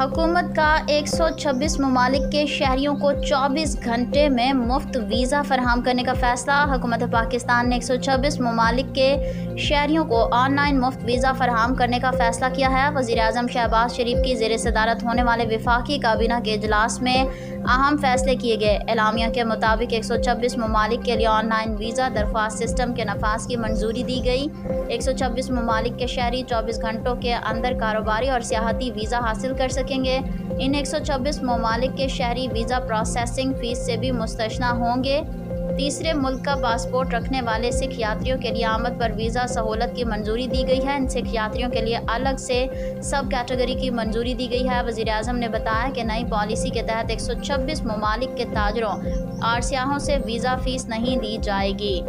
حکومت کا 126 ممالک کے شہریوں کو 24 گھنٹے میں مفت ویزا فراہم کرنے کا فیصلہ۔ حکومت پاکستان نے 126 ممالک کے شہریوں کو آن لائن مفت ویزا فراہم کرنے کا فیصلہ کیا ہے۔ وزیر اعظم شہباز شریف کی زیر صدارت ہونے والے وفاقی کابینہ کے اجلاس میں اہم فیصلے کیے گئے۔ اعلامیہ کے مطابق 126 ممالک کے لیے آن لائن ویزا درخواست سسٹم کے نفاذ کی منظوری دی گئی۔ 126 ممالک کے شہری 24 گھنٹوں کے اندر کاروباری اور سیاحتی ویزا حاصل کر سکیں گے۔ ان 126 ممالک کے شہری ویزا پروسیسنگ فیس سے بھی مستثنیٰ ہوں گے۔ تیسرے ملک کا پاسپورٹ رکھنے والے سکھ یاتریوں کے لیے آمد پر ویزا سہولت کی منظوری دی گئی ہے۔ ان سکھ یاتریوں کے لیے الگ سے سب کیٹیگری کی منظوری دی گئی ہے۔ وزیر اعظم نے بتایا کہ نئی پالیسی کے تحت 126 ممالک کے تاجروں اور سیاحوں سے ویزا فیس نہیں لی جائے گی۔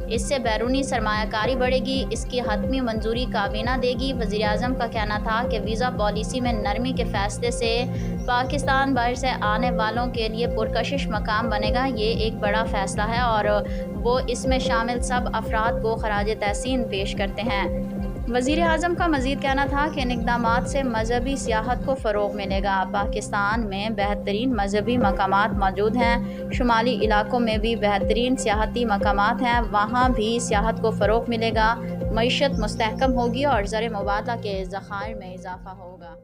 اس سے بیرونی سرمایہ کاری بڑھے گی۔ اس کی حتمی منظوری کابینہ دے گی۔ وزیر اعظم کا کہنا تھا کہ ویزا پالیسی میں نرمی کے فیصلے سے پاکستان باہر سے آنے والوں کے لیے پرکشش مقام بنے گا۔ یہ ایک بڑا فیصلہ ہے اور وہ اس میں شامل سب افراد کو خراج تحسین پیش کرتے ہیں۔ وزیر اعظم کا مزید کہنا تھا کہ ان اقدامات سے مذہبی سیاحت کو فروغ ملے گا۔ پاکستان میں بہترین مذہبی مقامات موجود ہیں۔ شمالی علاقوں میں بھی بہترین سیاحتی مقامات ہیں، وہاں بھی سیاحت کو فروغ ملے گا، معیشت مستحکم ہوگی اور زر مبادلہ کے ذخائر میں اضافہ ہوگا۔